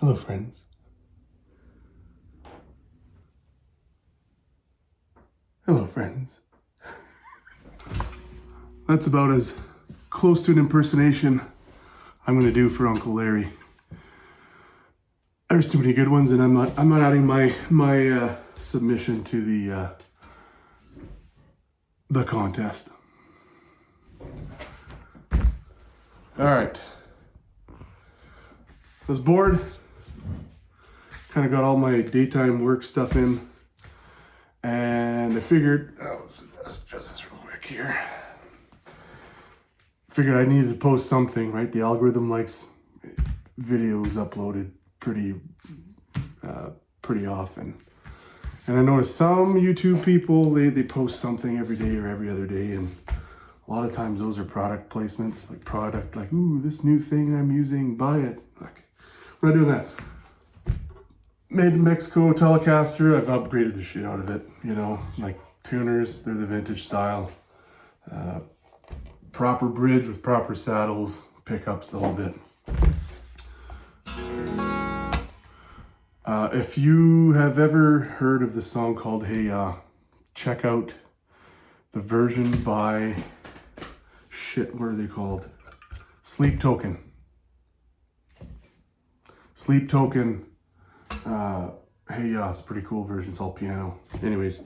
Hello, friends. Hello, friends. That's about as close to an impersonation I'm going to do for Uncle Larry. There's too many good ones, and I'm not adding my submission to the contest. All right. I was bored. Kind of got all my daytime work stuff in, and I figured, let's adjust this real quick here. Figured I needed to post something, right? The algorithm likes videos uploaded pretty often. And I noticed some YouTube people, they post something every day or every other day, and a lot of times those are product placements, like ooh, this new thing I'm using, buy it. Like, we're not doing that. Made in Mexico Telecaster, I've upgraded the shit out of it, you know, like tuners, they're the vintage style. Proper bridge with proper saddles, pickups, the whole bit. If you have ever heard of the song called Hey Ya, check out the version by, what are they called? Sleep Token. Sleep Token, Hey Ya, it's a pretty cool version, it's all piano. Anyways,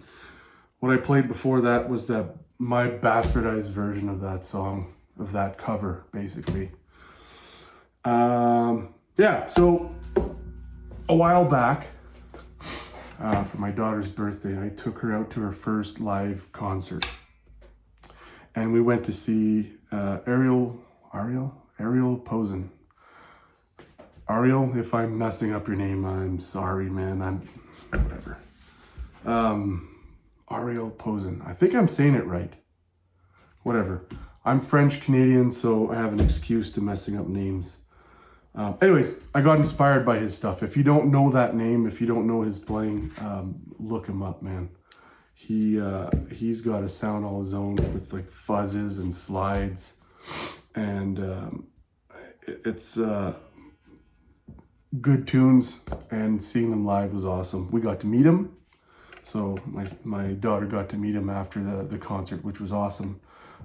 what I played before that was my bastardized version of that song, of that cover, basically. Yeah, so a while back, for my daughter's birthday, I took her out to her first live concert. And we went to see Ariel Postin. Ariel, if I'm messing up your name, I'm sorry, man. Whatever. Ariel Postin. I think I'm saying it right. Whatever. I'm French Canadian, so I have an excuse to messing up names. Anyways, I got inspired by his stuff. If you don't know that name, if you don't know his playing, look him up, man. He's got a sound all his own with like fuzzes and slides, and it's good tunes, and seeing them live was awesome. We got to meet him, so my daughter got to meet him after the concert, which was awesome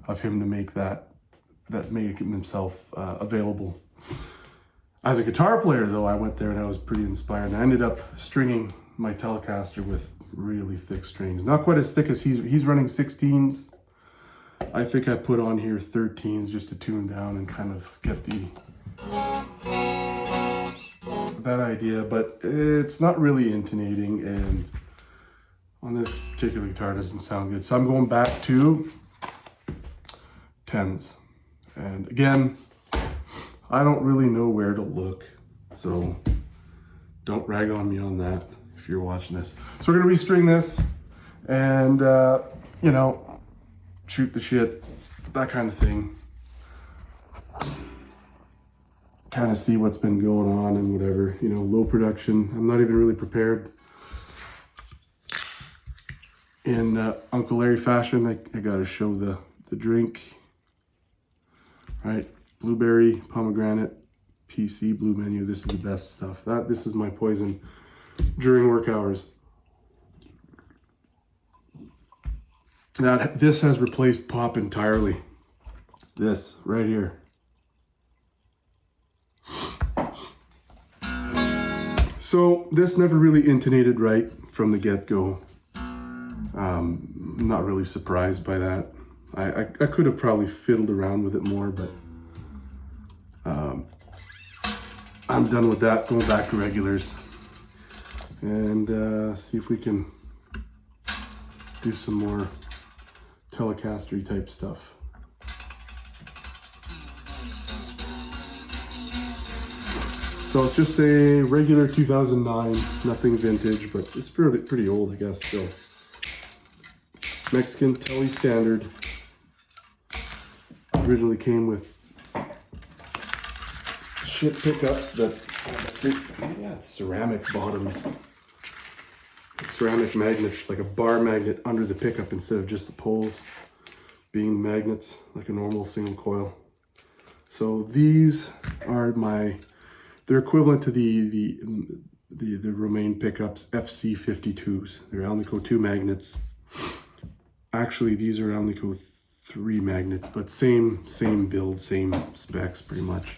of him to make make himself available. As a guitar player, though, I went there and I was pretty inspired. I ended up stringing my Telecaster with really thick strings. Not quite as thick as he's running 16s. I think I put on here 13s just to tune down and kind of get that idea, but it's not really intonating, and on this particular guitar it doesn't sound good. So I'm going back to 10s. And again, I don't really know where to look, so don't rag on me on that if you're watching this. So we're gonna restring this and, you know, shoot the shit, that kind of thing. Kind of see what's been going on and whatever, you know, low production. I'm not even really prepared. In Uncle Larry fashion, I gotta show the drink, right? Blueberry, pomegranate, PC, blue menu. This is the best stuff. This is my poison during work hours. Now, this has replaced pop entirely. This right here. So this never really intonated right from the get-go. I'm not really surprised by that. I could have probably fiddled around with it more, but I'm done with that, going back to regulars. And see if we can do some more Telecaster type stuff. So it's just a regular 2009, nothing vintage, but it's pretty old, I guess, still. Mexican Tele Standard. Originally came with shit pickups that, ceramic bottoms. Ceramic magnets, like a bar magnet under the pickup instead of just the poles being magnets, like a normal single coil. So these are my They're equivalent to the Romaine pickups FC52s. They're Alnico 2 magnets. Actually, these are Alnico 3 magnets, but same build, same specs pretty much.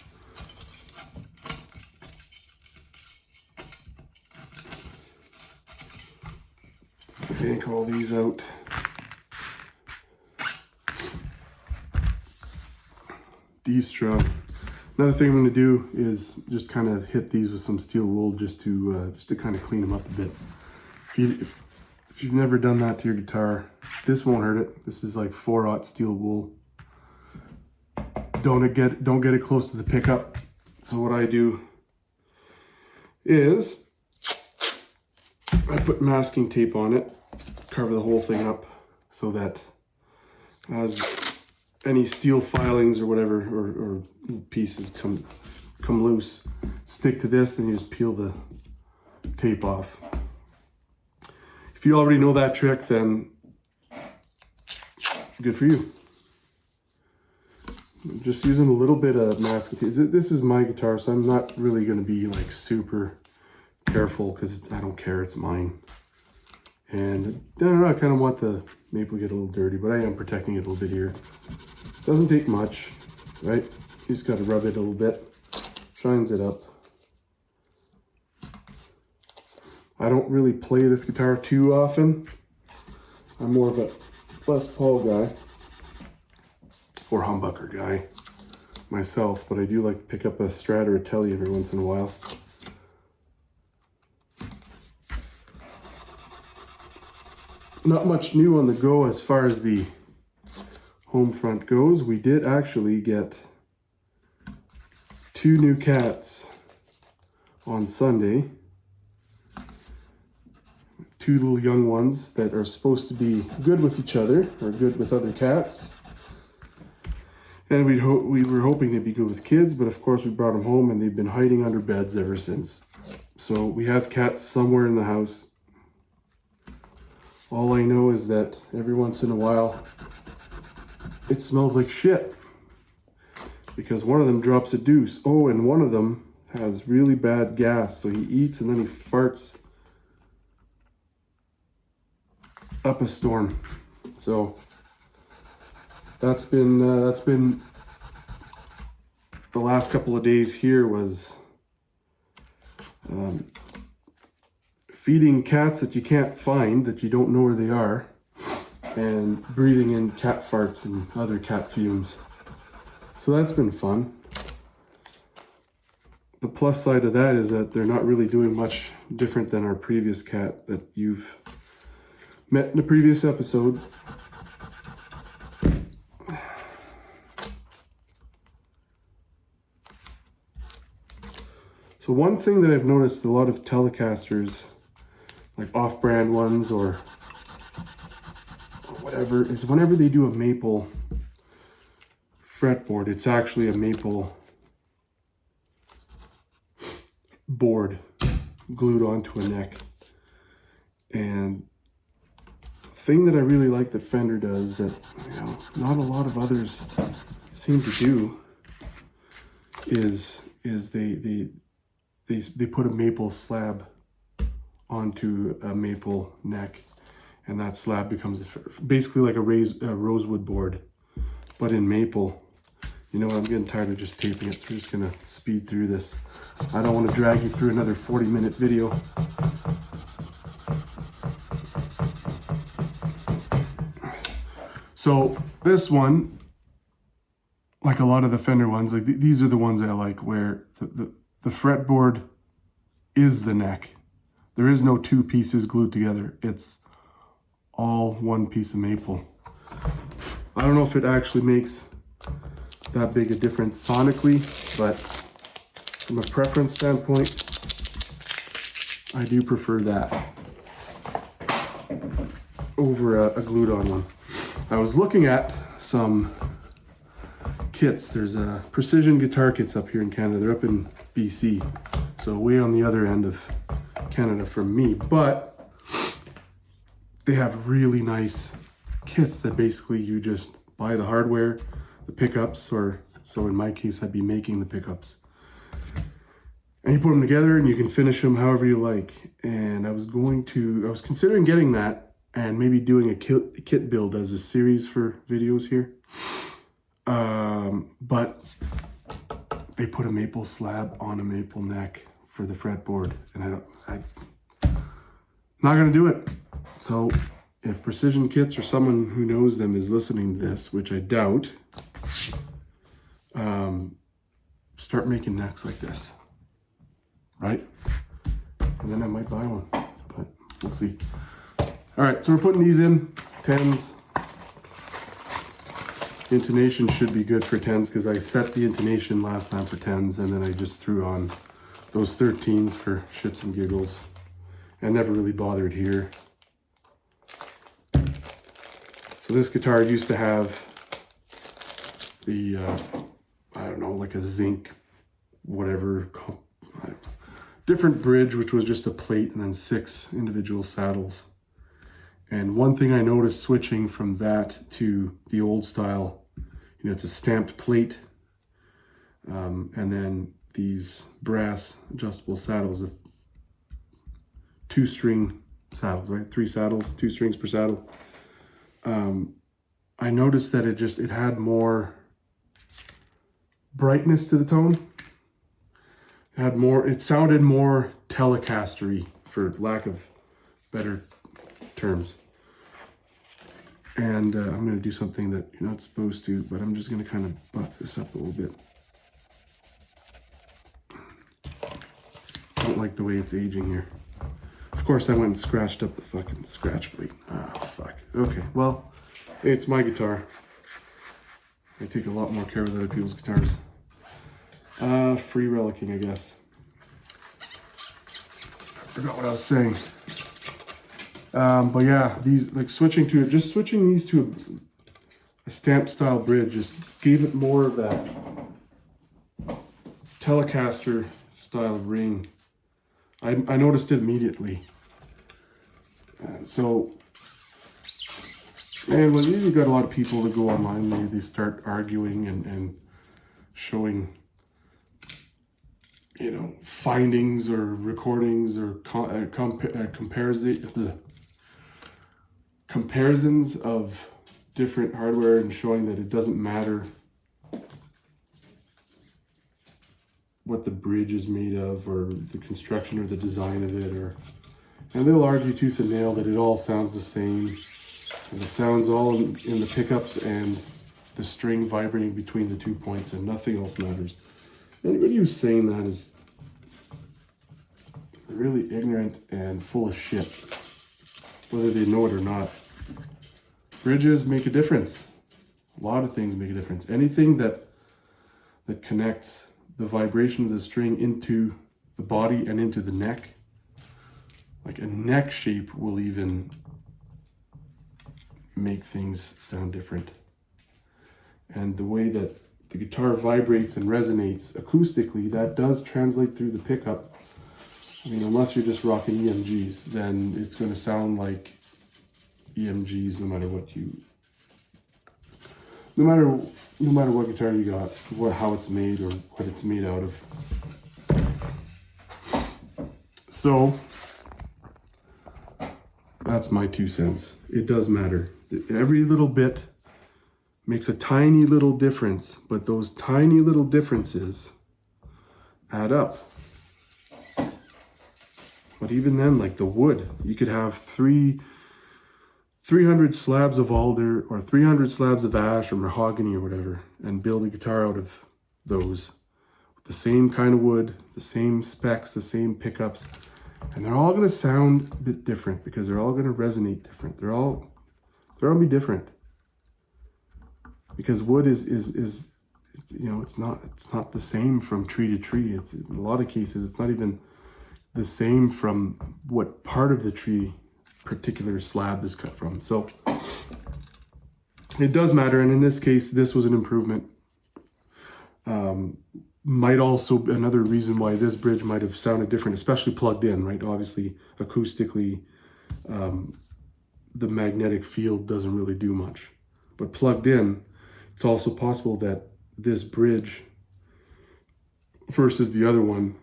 Yank all these out. De-strung. Another thing I'm going to do is just kind of hit these with some steel wool just to kind of clean them up a bit. If you've never done that to your guitar, this won't hurt it. This is like 4/0 steel wool. Don't get it close to the pickup. So what I do is I put masking tape on it, cover the whole thing up so that as any steel filings or whatever or pieces come loose, stick to this, and you just peel the tape off. If you already know that trick, then good for you. I'm just using a little bit of masking tape. This is my guitar, so I'm not really going to be like super careful because I don't care, it's mine. And I don't know, I kind of want the maple to get a little dirty, but I am protecting it a little bit here. Doesn't take much, right? You just got to rub it a little bit, shines it up. I don't really play this guitar too often. I'm more of a Les Paul guy or humbucker guy myself, but I do like to pick up a Strat or a Tele every once in a while. Not much new on the go as far as the home front goes. We did actually get 2 new cats on Sunday. 2 little young ones that are supposed to be good with each other or good with other cats. And we were hoping they'd be good with kids, but of course we brought them home and they've been hiding under beds ever since. So we have cats somewhere in the house. All I know is that every once in a while it smells like shit because one of them drops a deuce. Oh, and one of them has really bad gas, so he eats and then he farts up a storm. So that's been the last couple of days here was feeding cats that you can't find, that you don't know where they are, and breathing in cat farts and other cat fumes. So that's been fun. The plus side of that is that they're not really doing much different than our previous cat that you've met in the previous episode. So one thing that I've noticed a lot of Telecasters, like off-brand ones or whatever, is whenever they do a maple fretboard, it's actually a maple board glued onto a neck. And the thing that I really like that Fender does that, you know, not a lot of others seem to do is they put a maple slab onto a maple neck, and that slab becomes basically like a rosewood board, but in maple. You know what, I'm getting tired of just taping it, so we're just gonna speed through this. I don't want to drag you through another 40-minute video. So this one, like a lot of the Fender ones, like these are the ones I like, where the fretboard is the neck. There is no 2 pieces glued together. It's all one piece of maple. I don't know if it actually makes that big a difference sonically, but from a preference standpoint, I do prefer that over a glued on one. I was looking at some kits. There's a Precision Guitar Kits up here in Canada. They're up in BC, so way on the other end of Canada from me, but they have really nice kits that basically you just buy the hardware, the pickups, or so in my case I'd be making the pickups, And you put them together and you can finish them however you like. And I was considering getting that and maybe doing a kit build as a series for videos here. But they put a maple slab on a maple neck for the fretboard, and I'm not gonna do it. So if Precision Kits or someone who knows them is listening to this, which I doubt, start making necks like this, right? And then I might buy one, but we'll see. All right, so we're putting these in 10s. Intonation should be good for 10s because I set the intonation last time for 10s, and then I just threw on those 13s for shits and giggles, and never really bothered here. So this guitar used to have the, I don't know, like a zinc, whatever, different bridge, which was just a plate and then 6 individual saddles. And one thing I noticed switching from that to the old style, you know, it's a stamped plate, and then these brass adjustable saddles, 2-string saddles, right? 3 saddles, 2 strings per saddle. I noticed that it had more brightness to the tone. It sounded more Telecaster-y, for lack of better terms. And I'm going to do something that you're not supposed to, but I'm just going to kind of buff this up a little bit. I don't like the way it's aging here. Of course, I went and scratched up the fucking scratch plate. Ah, fuck. Okay, well, it's my guitar. I take a lot more care with other people's guitars. Free relicking, I guess. I forgot what I was saying. But yeah, these, like switching these to a stamp style bridge just gave it more of that Telecaster style ring. I noticed it immediately. And well, you got a lot of people that go online, they start arguing and showing, you know, findings or recordings or comparisons of different hardware and showing that it doesn't matter what the bridge is made of or the construction or the design of it, and they'll argue tooth and nail that it all sounds the same, and the sound's all in the pickups and the string vibrating between the 2 points, and nothing else matters. Anybody who's saying that is really ignorant and full of shit, whether they know it or not. Bridges make a difference. A lot of things make a difference. Anything that connects the vibration of the string into the body and into the neck, like a neck shape, will even make things sound different. And the way that the guitar vibrates and resonates acoustically, that does translate through the pickup. I mean, unless you're just rocking EMGs, then it's going to sound like EMGs no matter what guitar you got, how it's made or what it's made out of. So that's my 2 cents. It does matter. Every little bit makes a tiny little difference, but those tiny little differences add up. But even then, like the wood, you could have 300 slabs of alder or 300 slabs of ash or mahogany or whatever, and build a guitar out of those with the same kind of wood, the same specs, the same pickups, and they're all going to sound a bit different because they're all going to resonate different. They're all be different because wood is you know, it's not the same from tree to tree. It's in a lot of cases it's not even the same from what part of the tree particular slab is cut from. So it does matter, and in this case this was an improvement. Might also be another reason why this bridge might have sounded different, especially plugged in, right? Obviously acoustically the magnetic field doesn't really do much, but plugged in, it's also possible that this bridge versus the other one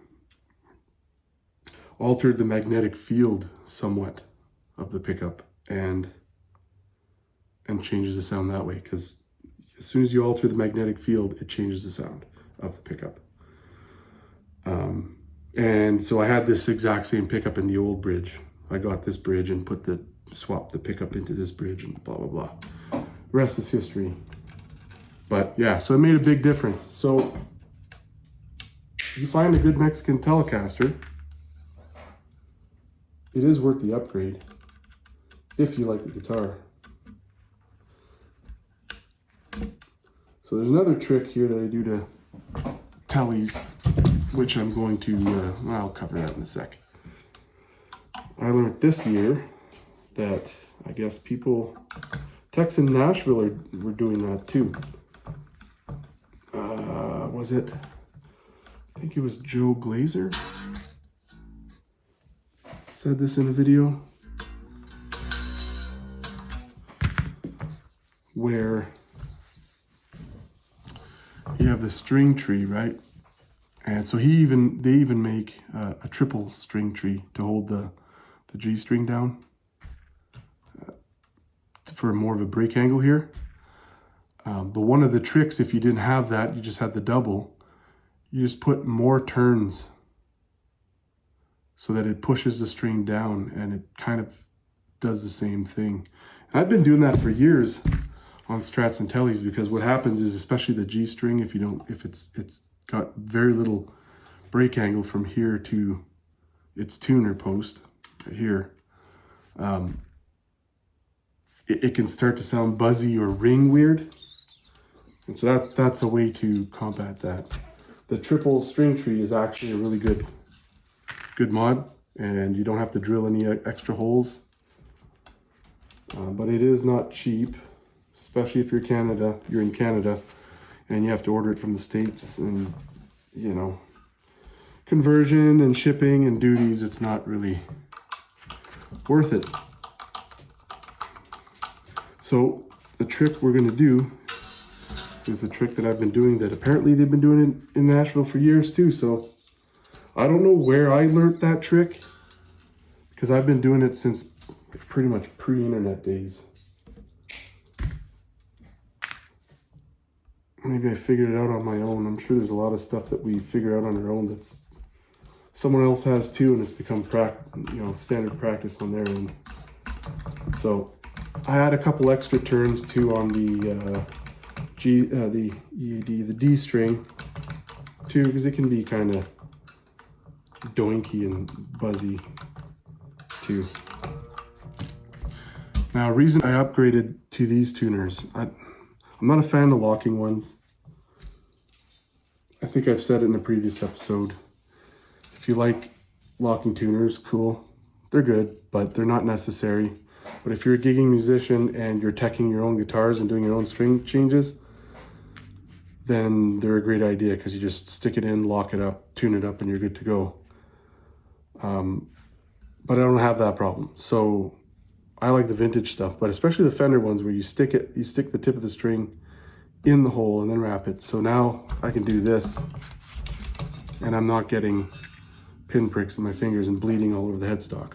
altered the magnetic field somewhat of the pickup and changes the sound that way, because as soon as you alter the magnetic field, it changes the sound of the pickup. And so I had this exact same pickup in the old bridge. I got this bridge and swapped the pickup into this bridge and blah, blah, blah. Rest is history. But yeah, so it made a big difference. So if you find a good Mexican Telecaster, it is worth the upgrade if you like the guitar. So there's another trick here that I do to Teles, which I'm going to, I'll cover that in a sec. I learned this year that I guess techs in Nashville were doing that too. Was it? I think it was Joe Glazer said this in a video where you have the string tree, right? And so they even make a triple string tree to hold the G string down for more of a break angle here. But one of the tricks, if you didn't have that, you just had the double, you just put more turns so that it pushes the string down, and it kind of does the same thing. And I've been doing that for years on Strats and Teles, because what happens is, especially the G string, if it's got very little break angle from here to its tuner post right here, it can start to sound buzzy or ring weird. And so that's a way to combat that. The triple string tree is actually a really good mod, and you don't have to drill any extra holes. But it is not cheap, especially if you're in Canada, and you have to order it from the States, and you know, conversion and shipping and duties, it's not really worth it. So the trick we're going to do is the trick that I've been doing, that apparently they've been doing in Nashville for years too. So I don't know where I learned that trick, because I've been doing it since pretty much pre-internet days. Maybe I figured it out on my own. I'm sure there's a lot of stuff that we figure out on our own that's someone else has too, and it's become standard practice on their end. So I had a couple extra turns too on the the D string too, because it can be kind of doinky and buzzy too. Now, reason I upgraded to these tuners, I'm not a fan of locking ones. I think I've said it in a previous episode. If you like locking tuners, cool. They're good, but they're not necessary. But if you're a gigging musician and you're teching your own guitars and doing your own string changes, then they're a great idea, because you just stick it in, lock it up, tune it up, and you're good to go. But I don't have that problem. So I like the vintage stuff, but especially the Fender ones where you stick the tip of the string in the hole and then wrap it. So now I can do this, and I'm not getting pinpricks in my fingers and bleeding all over the headstock.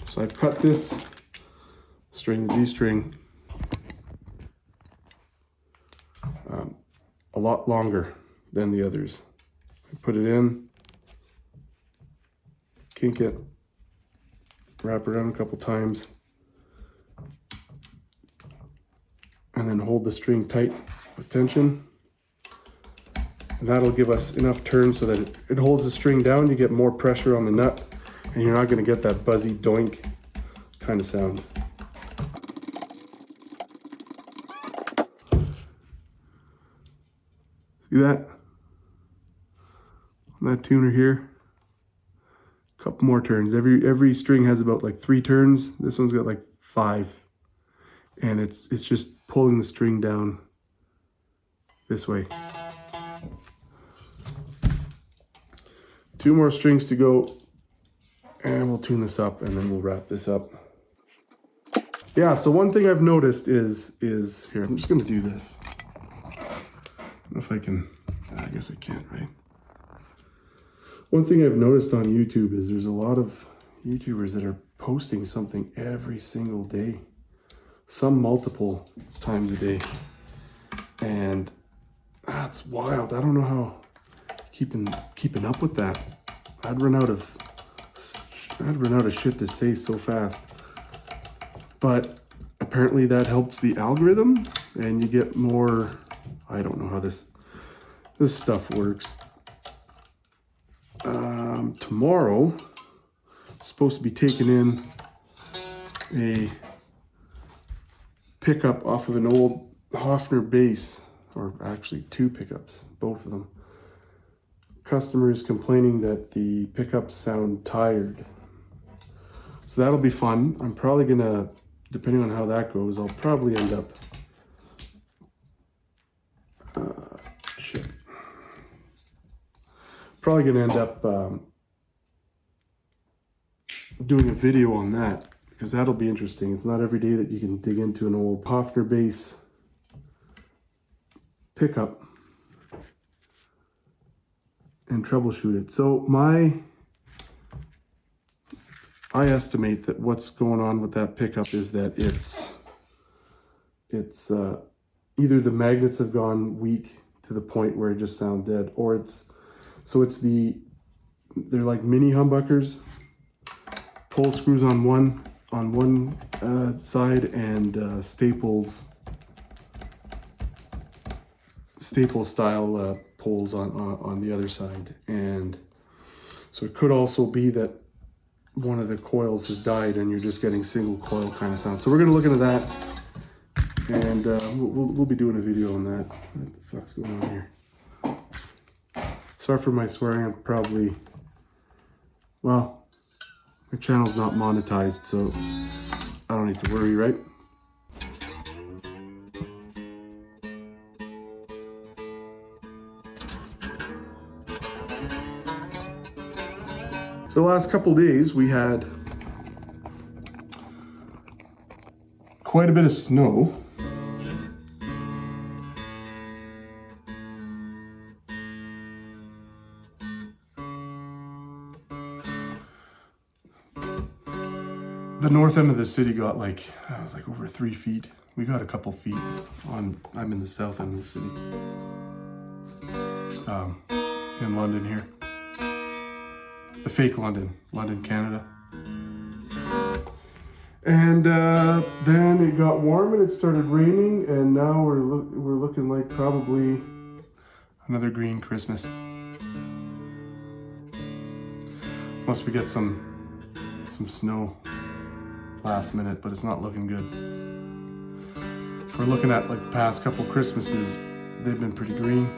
So I've cut this string, the D string, a lot longer than the others. I put it in, kink it, wrap it around a couple times, and then hold the string tight with tension. And that'll give us enough turn so that it holds the string down. You get more pressure on the nut, and you're not going to get that buzzy doink kind of sound. See that? On that tuner here, a couple more turns. Every string has about like 3 turns. This one's got like 5, and it's just pulling the string down this way. 2 more strings to go, and we'll tune this up, and then we'll wrap this up. Yeah, so one thing I've noticed is here, I'm just gonna do this. I don't know if I can, I guess I can't, right? One thing I've noticed on YouTube is there's a lot of YouTubers that are posting something every single day, some multiple times a day, and that's wild. I don't know how keeping up with that. I'd run out of shit to say so fast. But apparently that helps the algorithm, and you get more. I don't know how this stuff works. Tomorrow, supposed to be taking in a pickup off of an old Hofner bass, or actually 2 pickups, both of them. Customers complaining that the pickups sound tired. So that'll be fun. I'm probably gonna, depending on how that goes, I'll probably end up probably gonna end up doing a video on that, because that'll be interesting. It's not every day that you can dig into an old Hofner bass pickup and troubleshoot it. So I estimate that what's going on with that pickup is that it's either the magnets have gone weak to the point where it just sounds dead, or they're like mini humbuckers, pull screws on one side, and staple style poles on the other side. And so it could also be that one of the coils has died and you're just getting single coil kind of sound. So we're gonna look into that, and we'll be doing a video on that. What the fuck's going on here? Sorry for my swearing. I'm probably, well, my channel's not monetized, so I don't need to worry, right? So the last couple days we had quite a bit of snow. The north end of the city got like over 3 feet. We got a couple feet I'm in the south end of the city. In London here. The fake London, Canada. And then it got warm and it started raining, and now we're looking like probably another green Christmas. Unless we get some snow last minute, but it's not looking good. If we're looking at like the past couple Christmases, they've been pretty green.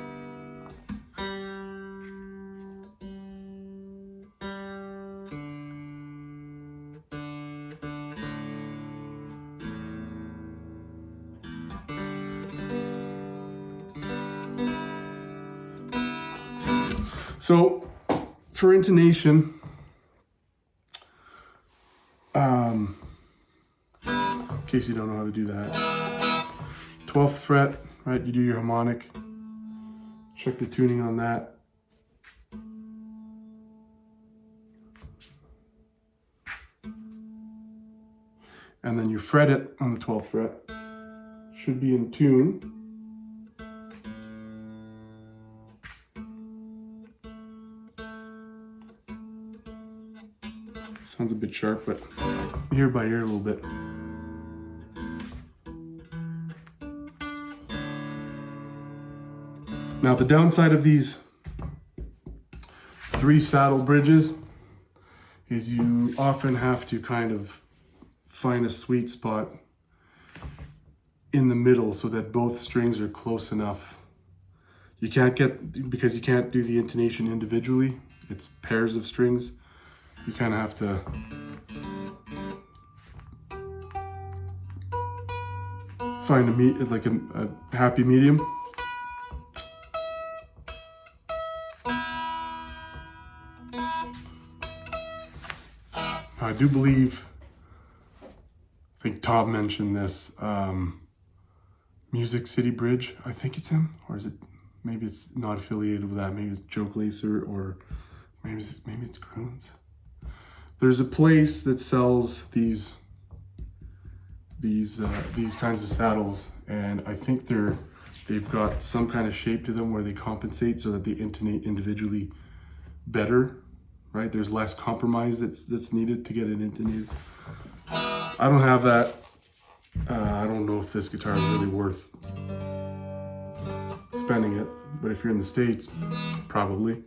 So for intonation, in case you don't know how to do that, 12th fret, right? You do your harmonic, check the tuning on that. And then you fret it on the 12th fret. Should be in tune. Sounds a bit sharp, but ear by ear a little bit. Now the downside of these 3 saddle bridges is you often have to kind of find a sweet spot in the middle so that both strings are close enough. Because you can't do the intonation individually, it's pairs of strings. You kind of have to find a happy medium. I do believe, I think Tom mentioned this, Music City Bridge. I think it's him, or is it? maybe it's not affiliated with that. Maybe it's Joke Lacer, or maybe it's Croons. There's a place that sells these kinds of saddles, and I think they've got some kind of shape to them where they compensate so that they intonate individually better, right? There's less compromise that's needed to get it intonated. I don't have that. I don't know if this guitar is really worth spending it, but if you're in the States, probably.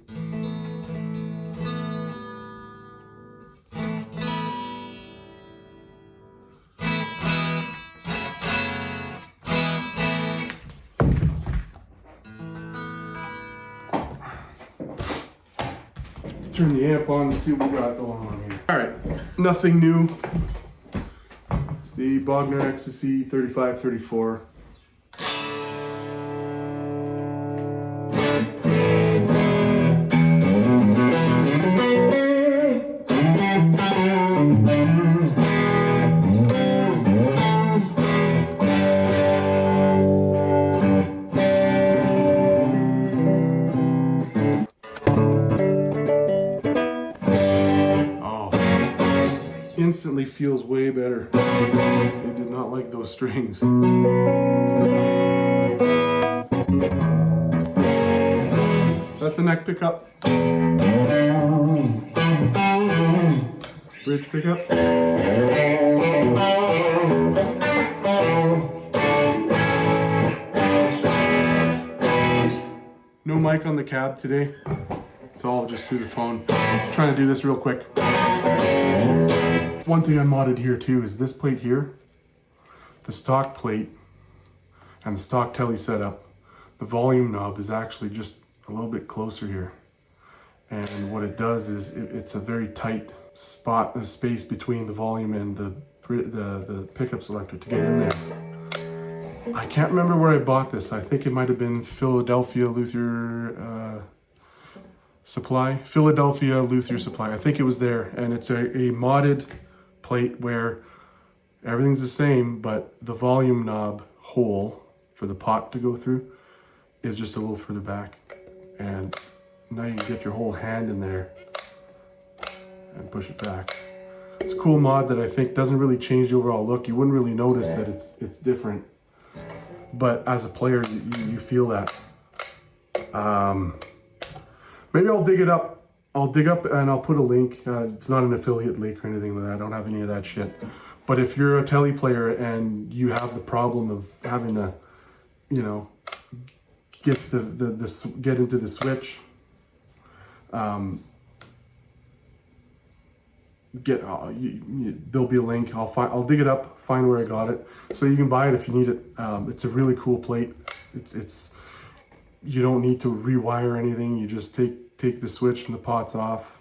Turn the amp on to see what we got going on here. All right, nothing new. It's the Bogner Ecstasy 3534. Instantly feels way better. It did not like those strings. That's the neck pickup. Bridge pickup. No mic on the cab today. It's all just through the phone. I'm trying to do this real quick. One thing I modded here too is this plate here, the stock plate and the stock Tele setup, the volume knob is actually just a little bit closer here. And what it does is it's a very tight spot, a space between the volume and the pickup selector to get in there. I can't remember where I bought this. I think it might have been Philadelphia Luther Supply. I think it was there, and it's a modded plate where everything's the same, but the volume knob hole for the pot to go through is just a little further back, and now you can get your whole hand in there and push it back. It's a cool mod that I think doesn't really change the overall look. You wouldn't really notice that it's different, but as a player you feel that. Maybe I'll dig it up. I'll dig up and I'll put a link. It's not an affiliate link or anything like that. I don't have any of that shit. But if you're a Tele player and you have the problem of having to, you know, get get into the switch, there'll be a link. I'll dig it up, find where I got it, so you can buy it if you need it. It's a really cool plate. It's you don't need to rewire anything. You just take the switch and the pots off,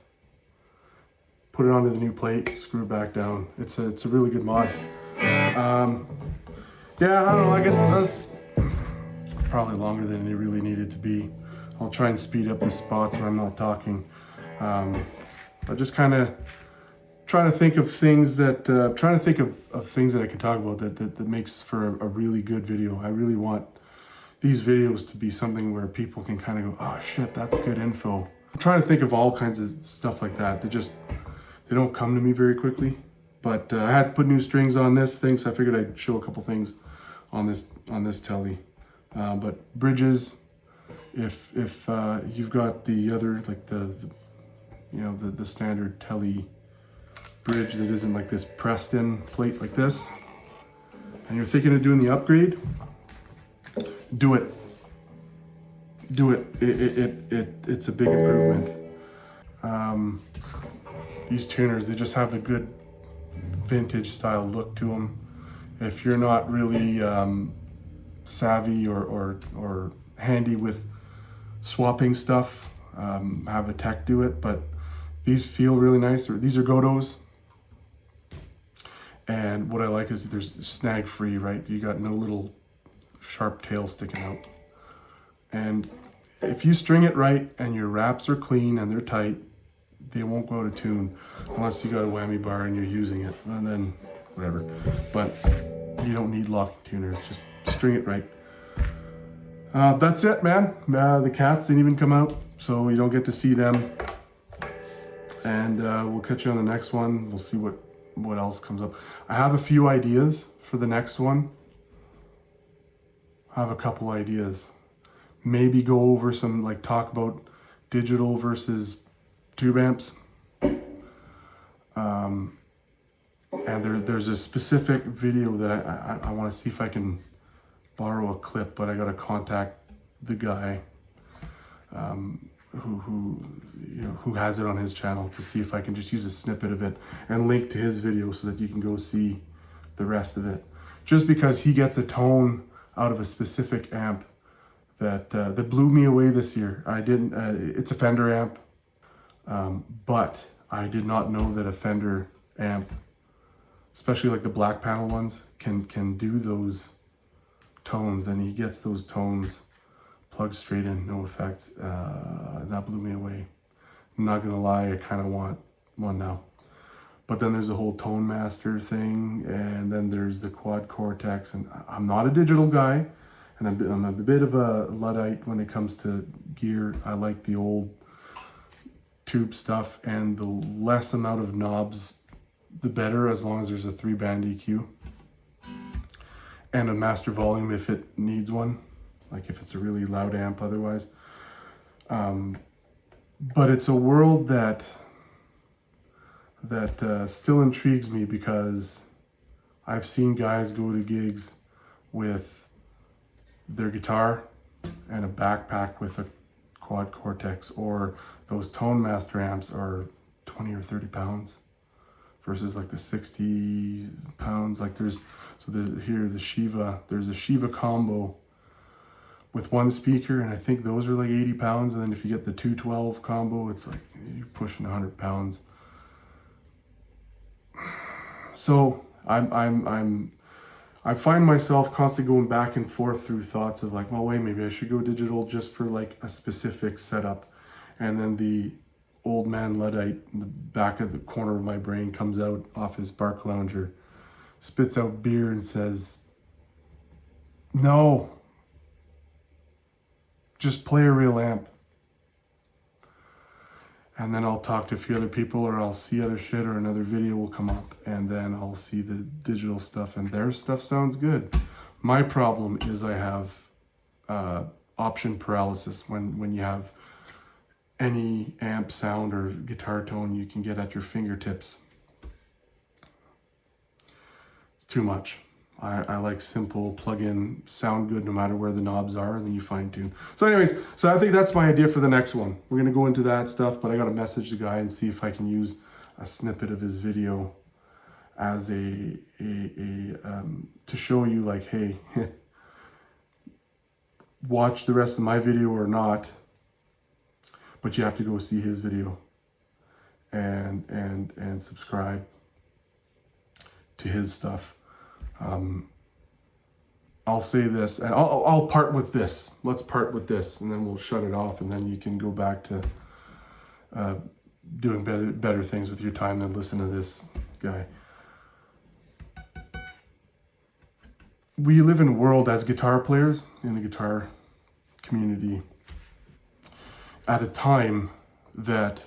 put it onto the new plate, screw it back down. It's a really good mod. Yeah, I don't know, I guess that's probably longer than it really needed to be. I'll try and speed up the spots when I'm not talking. But just kind of trying to think of things that things that I can talk about that makes for a really good video. I really want these videos to be something where people can kind of go, oh shit, that's good info. I'm trying to think of all kinds of stuff like that. They don't come to me very quickly. But I had to put new strings on this thing, so I figured I'd show a couple things on this Tele. But bridges, if you've got the other, like the standard Tele bridge that isn't like this pressed in plate like this, and you're thinking of doing the upgrade, do it. It's a big improvement. These tuners, they just have a good vintage style look to them. If you're not really savvy or handy with swapping stuff, have a tech do it, but these feel really nice. These are Godot's, and what I like is there's snag free, right? You got no little sharp tail sticking out. And if you string it right and your wraps are clean and they're tight, they won't go out of tune unless you got a whammy bar and you're using it, and then whatever. But you don't need locking tuners, just string it right. That's it, man. The cats didn't even come out, so you don't get to see them. And we'll catch you on the next one. We'll see what else comes up. I have a few ideas for the next one. I have a couple ideas. Maybe go over some, like, talk about digital versus tube amps. And there's a specific video that I want to see if I can borrow a clip, but I got to contact the guy who has it on his channel to see if I can just use a snippet of it and link to his video so that you can go see the rest of it. Just because he gets a tone out of a specific amp that blew me away this year. I didn't. It's a Fender amp, but I did not know that a Fender amp, especially like the black panel ones, can do those tones, and he gets those tones plugged straight in, no effects. That blew me away. I'm not gonna lie, I kind of want one now. But then there's the whole Tone Master thing, and then there's the Quad Cortex, and I'm not a digital guy, and I'm a bit of a Luddite when it comes to gear. I like the old tube stuff, and the less amount of knobs, the better, as long as there's a 3-band EQ. And a master volume if it needs one, like if it's a really loud amp otherwise. But it's a world that still intrigues me, because I've seen guys go to gigs with their guitar and a backpack with a Quad Cortex, or those Tone Master amps are 20 or 30 pounds versus like the 60 pounds. Like there's the Shiva, there's a Shiva combo with one speaker, and I think those are like 80 pounds. And then if you get the 212 combo, it's like you're pushing 100 pounds. So I find myself constantly going back and forth through thoughts of like, well, wait, maybe I should go digital just for like a specific setup. And then the old man Luddite in the back of the corner of my brain comes out off his park lounger, spits out beer and says, no, just play a real amp. And then I'll talk to a few other people, or I'll see other shit, or another video will come up, and then I'll see the digital stuff, and their stuff sounds good. My problem is I have option paralysis. When you have any amp sound or guitar tone you can get at your fingertips, it's too much. I like simple plug-in, sound good no matter where the knobs are, and then you fine tune. So anyways, so I think that's my idea for the next one. We're gonna go into that stuff, but I gotta message the guy and see if I can use a snippet of his video as to show you like, hey, watch the rest of my video or not, but you have to go see his video and subscribe to his stuff. I'll say this, and I'll part with this. Let's part with this, and then we'll shut it off, and then you can go back to doing better things with your time than listen to this guy. We live in a world as guitar players in the guitar community at a time that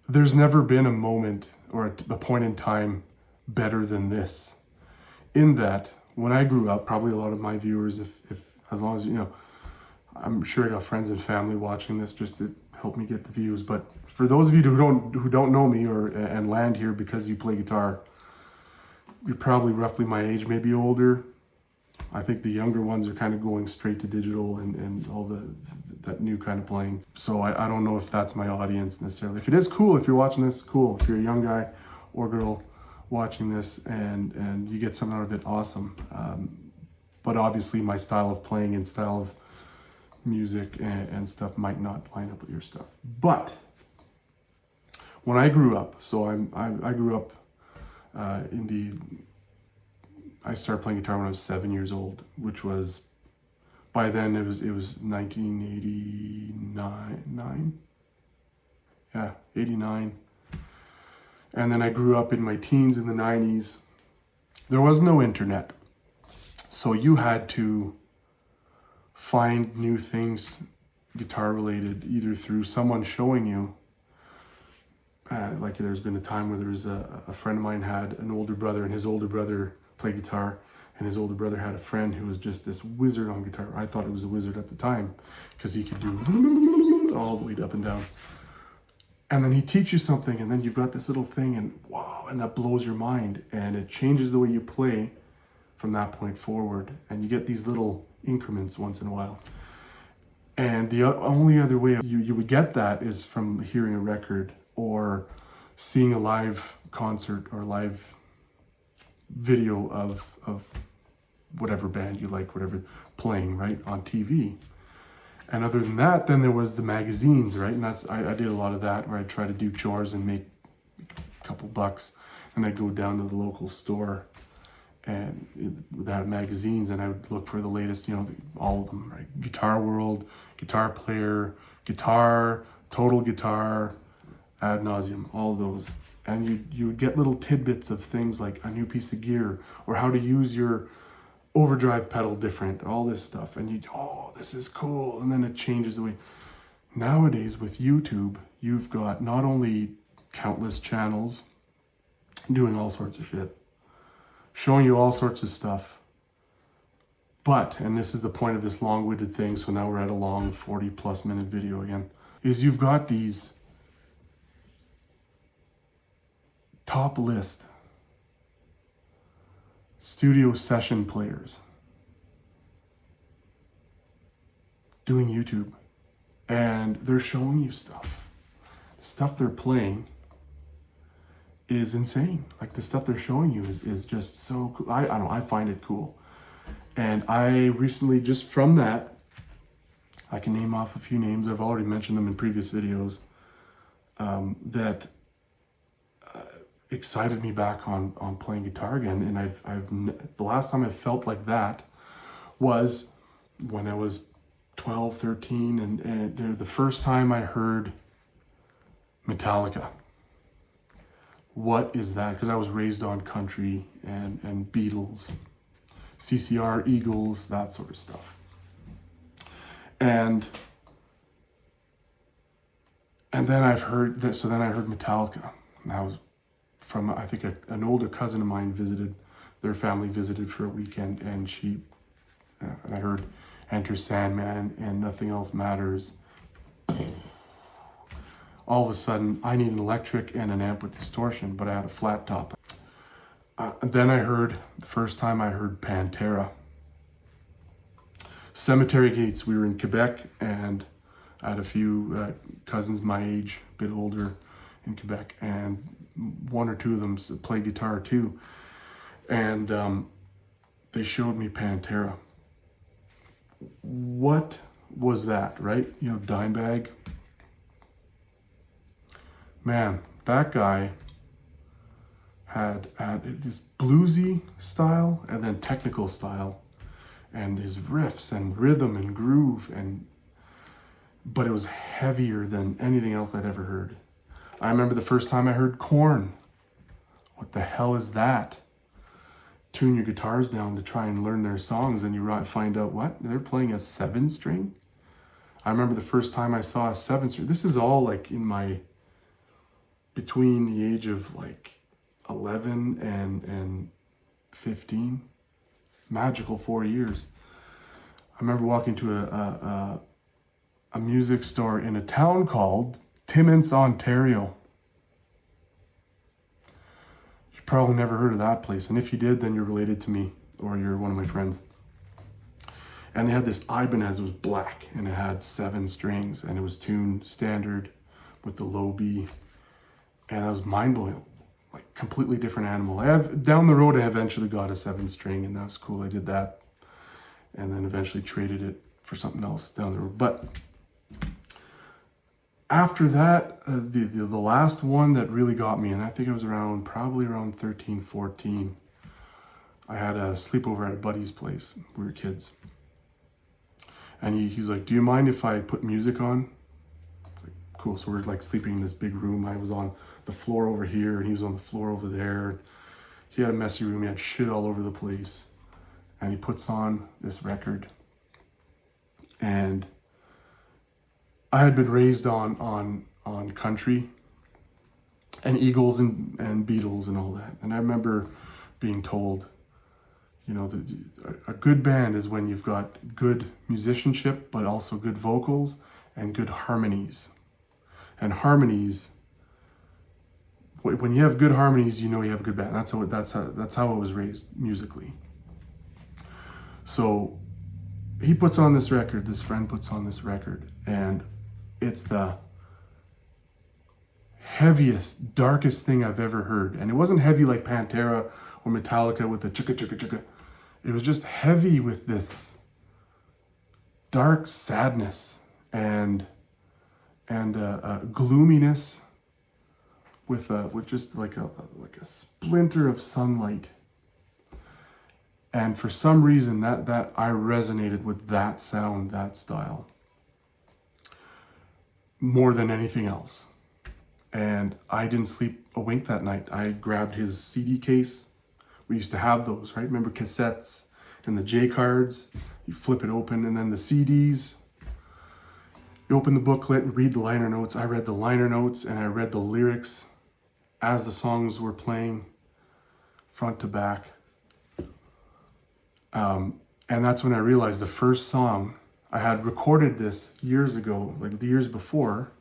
there's never been a moment or a point in time better than this. In that, when I grew up, probably a lot of my viewers, if as long as, you know, I'm sure I got friends and family watching this just to help me get the views, but for those of you who don't know me and land here because you play guitar, you're probably roughly my age, maybe older. I think the younger ones are kind of going straight to digital and all that new kind of playing. So I don't know if that's my audience necessarily. If it is, cool. If you're watching this, cool. If you're a young guy or girl watching this and you get something out of it, awesome. But obviously my style of playing and style of music and stuff might not line up with your stuff. But when I grew up, so I grew up I started playing guitar when I was 7 years old, which was, by then it was 1989. Yeah, 89. And then I grew up in my teens in the 90s. There was no internet. So you had to find new things guitar related, either through someone showing you. Like there's been a time where there was a friend of mine had an older brother, and his older brother played guitar, and his older brother had a friend who was just this wizard on guitar. I thought it was a wizard at the time because he could do all the way up and down. And then he teaches you something, and then you've got this little thing, and wow, and that blows your mind, and it changes the way you play from that point forward. And you get these little increments once in a while. And the only other way you would get that is from hearing a record or seeing a live concert or live video of whatever band you like, whatever playing, right, on TV. And other than that, then there was the magazines, right? And that's I did a lot of that, where I'd try to do chores and make a couple bucks, and I'd go down to the local store and they had magazines, and I would look for the latest, you know, all of them, right? Guitar World, Guitar Player, Guitar, Total Guitar, ad nauseum, all those. And you would get little tidbits of things like a new piece of gear, or how to use your overdrive pedal different, all this stuff. And you, oh, this is cool. And then it changes the way. Nowadays with YouTube, you've got not only countless channels doing all sorts of shit, showing you all sorts of stuff, but, and this is the point of this long-winded thing, so now we're at a long 40+ minute video again, is you've got these top list studio session players doing YouTube, and they're showing you stuff. The stuff they're playing is insane. Like the stuff they're showing you is just so cool. I don't know, I find it cool. And I recently, just from that, I can name off a few names, I've already mentioned them in previous videos, that excited me back on playing guitar again. And I've the last time I felt like that was when I was 12, 13, and the first time I heard Metallica. What is that? Because I was raised on country and Beatles, CCR, Eagles, that sort of stuff. And then I've heard that, so then I heard Metallica. And that was from, I think, an older cousin of mine visited, their family visited for a weekend, and and I heard Enter Sandman and Nothing Else Matters. All of a sudden, I need an electric and an amp with distortion, but I had a flat top. Then I heard, the first time I heard Pantera. Cemetery Gates, we were in Quebec, and I had a few cousins my age, a bit older, in Quebec, and one or two of them play guitar too. And they showed me Pantera. What was that, right? You know, Dimebag. Man, that guy had this bluesy style and then technical style, and his riffs and rhythm and groove, but it was heavier than anything else I'd ever heard. I remember the first time I heard Korn. What the hell is that? Tune your guitars down to try and learn their songs, and you find out what? They're playing a 7-string? I remember the first time I saw a 7-string. This is all like between the age of like 11 and 15. Magical 4 years. I remember walking to a music store in a town called Timmins, Ontario. You probably never heard of that place, and if you did, then you're related to me, or you're one of my friends. And they had this Ibanez, it was black, and it had 7 strings, and it was tuned standard with the low B, and that was mind-blowing. Like completely different animal. Down the road, I eventually got a 7-string, and that was cool. I did that, and then eventually traded it for something else down the road. But after that, the last one that really got me, and I think it was probably around 13, 14, I had a sleepover at a buddy's place. We were kids. And he's like, do you mind if I put music on? Like, cool. So we're like sleeping in this big room. I was on the floor over here, and he was on the floor over there. He had a messy room. He had shit all over the place. And he puts on this record. And I had been raised on country and Eagles and Beatles and all that. And I remember being told, you know, a good band is when you've got good musicianship, but also good vocals and good harmonies. And harmonies, when you have good harmonies, you know you have a good band. That's how I was raised musically. So he puts on this record, this friend puts on this record, and it's the heaviest, darkest thing I've ever heard. And it wasn't heavy like Pantera or Metallica with the chicka chicka chicka. It was just heavy with this dark sadness and gloominess with just like a splinter of sunlight. And for some reason that I resonated with that sound, that style, more than anything else. And I didn't sleep a wink that night. I grabbed his CD case. We used to have those, right? Remember cassettes and the J cards? You flip it open, and then the CDs. You open the booklet and read the liner notes. I read the liner notes and I read the lyrics as the songs were playing, front to back. And that's when I realized the first song, I had recorded this years ago, like the years before.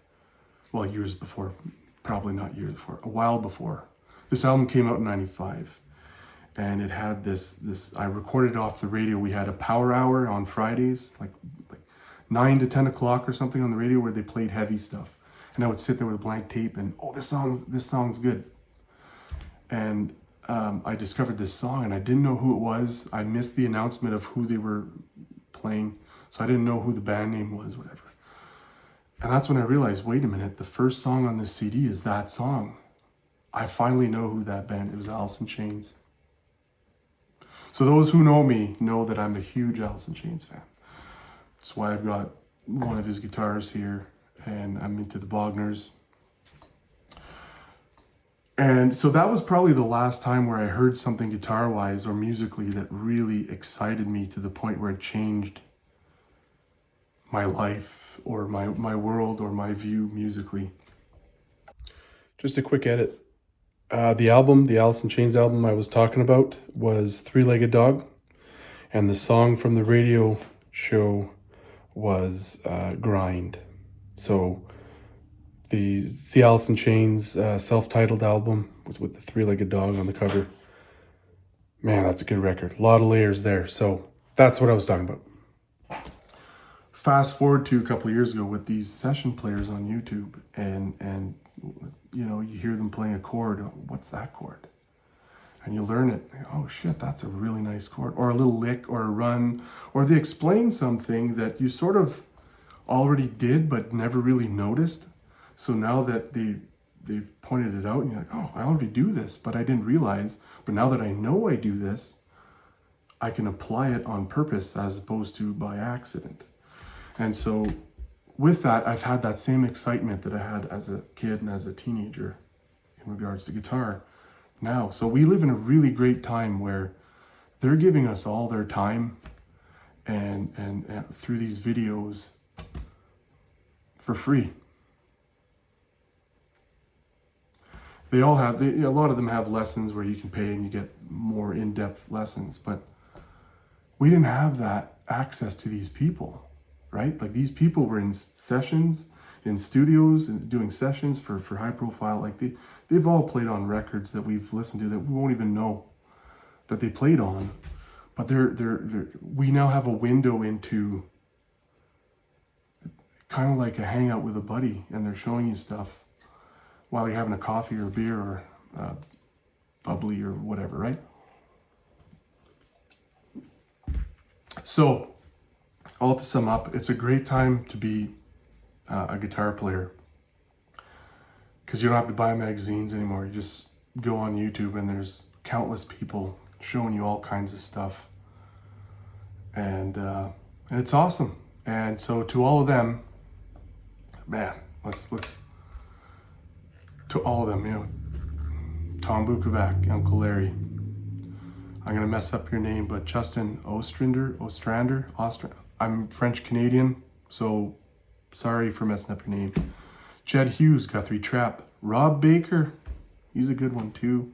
Well, years before, probably not years before, a while before. This album came out in 95. And it had this, I recorded it off the radio. We had a power hour on Fridays, like 9 to 10 o'clock or something on the radio, where they played heavy stuff. And I would sit there with a blank tape and, oh, this song's good. And I discovered this song and I didn't know who it was. I missed the announcement of who they were playing. So I didn't know who the band name was, whatever. And that's when I realized, wait a minute, the first song on this CD is that song. I finally know who that band is. It was Alice in Chains. So those who know me know that I'm a huge Alice in Chains fan. That's why I've got one of his guitars here, and I'm into the Bogners. And so that was probably the last time where I heard something guitar-wise or musically that really excited me to the point where it changed my life or my world or my view musically. Just a quick edit. The album, the Alice in Chains album I was talking about, was Three-Legged Dog. And the song from the radio show was Grind. So the Alice in Chains self-titled album was with the three-legged dog on the cover. Man, that's a good record. A lot of layers there. So that's what I was talking about. Fast forward to a couple of years ago with these session players on YouTube, and you know, you hear them playing a chord. What's that chord? And you learn it. Oh shit, that's a really nice chord. Or a little lick or a run. Or they explain something that you sort of already did but never really noticed. So now that they've pointed it out and you're like, oh, I already do this, but I didn't realize. But now that I know I do this, I can apply it on purpose as opposed to by accident. And so with that, I've had that same excitement that I had as a kid and as a teenager in regards to guitar now. So we live in a really great time where they're giving us all their time and through these videos for free. They all have, a lot of them have lessons where you can pay and you get more in-depth lessons, but we didn't have that access to these people. Right? Like these people were in sessions, in studios, and doing sessions for high profile. Like they've all played on records that we've listened to that we won't even know that they played on. But we now have a window into kind of like a hangout with a buddy, and they're showing you stuff while you're having a coffee or a beer or bubbly or whatever, right? So, all to sum up, it's a great time to be a guitar player because you don't have to buy magazines anymore. You just go on YouTube and there's countless people showing you all kinds of stuff, and it's awesome. And so to all of them, man, let's to all of them, you know, Tom Bukovac, Uncle Larry. I'm gonna mess up your name, but Justin Ostrander, I'm French Canadian, so sorry for messing up your name. Jed Hughes, Guthrie Trapp. Rob Baker, he's a good one too.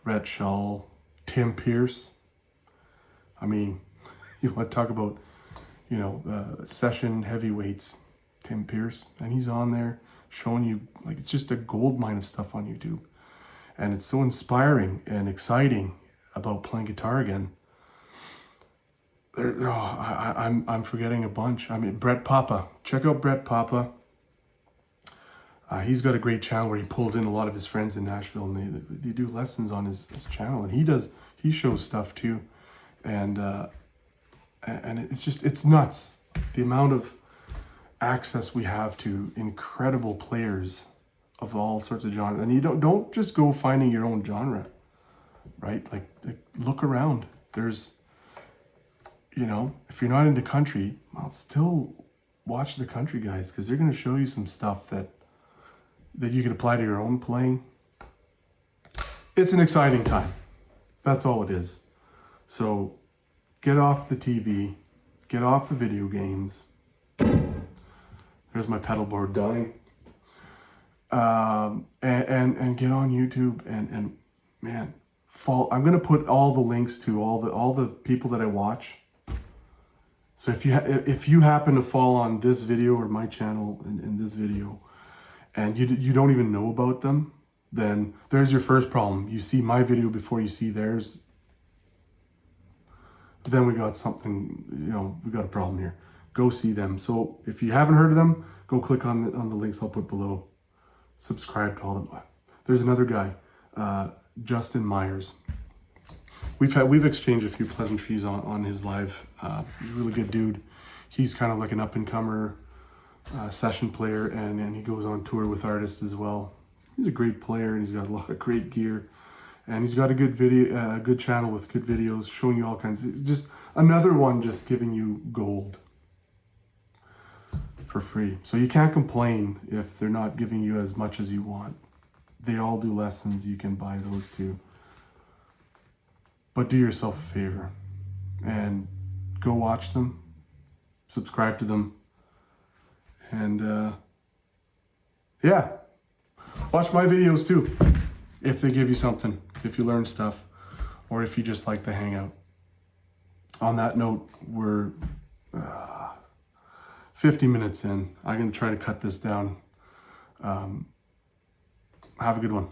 Rhett Shull, Tim Pierce. I mean, you want to talk about, you know, session heavyweights, Tim Pierce, and he's on there showing you, like, it's just a gold mine of stuff on YouTube. And it's so inspiring and exciting about playing guitar again. I'm forgetting a bunch. I mean, Brett Papa. Check out Brett Papa. He's got a great channel where he pulls in a lot of his friends in Nashville, and they do lessons on his channel, and he shows stuff too, and it's nuts, the amount of access we have to incredible players of all sorts of genres. And you don't just go finding your own genre, right? Like look around. There's, you know, if you're not into country, well, still watch the country guys, because they're going to show you some stuff that you can apply to your own playing. It's an exciting time. That's all it is. So get off the TV, get off the video games. There's my pedal board dying. And get on YouTube and man, I'm gonna put all the links to all the people that I watch. So if you happen to fall on this video or my channel in this video, and you don't even know about them, then there's your first problem. You see my video before you see theirs, then we got something, you know, we got a problem here. Go see them. So if you haven't heard of them, go click on the links I'll put below. Subscribe to all of them. There's another guy, Justin Myers. We've exchanged a few pleasantries on his live. He's a really good dude. He's kind of like an up-and-comer session player, and he goes on tour with artists as well. He's a great player, and he's got a lot of great gear, and he's got a good video, good channel with good videos showing you all kinds of, just another one just giving you gold for free. So you can't complain if they're not giving you as much as you want. They all do lessons. You can buy those too, but do yourself a favor and go watch them, subscribe to them. And yeah, watch my videos too, if they give you something, if you learn stuff, or if you just like the hangout. On that note, we're 50 minutes in. I'm going to try to cut this down. Have a good one.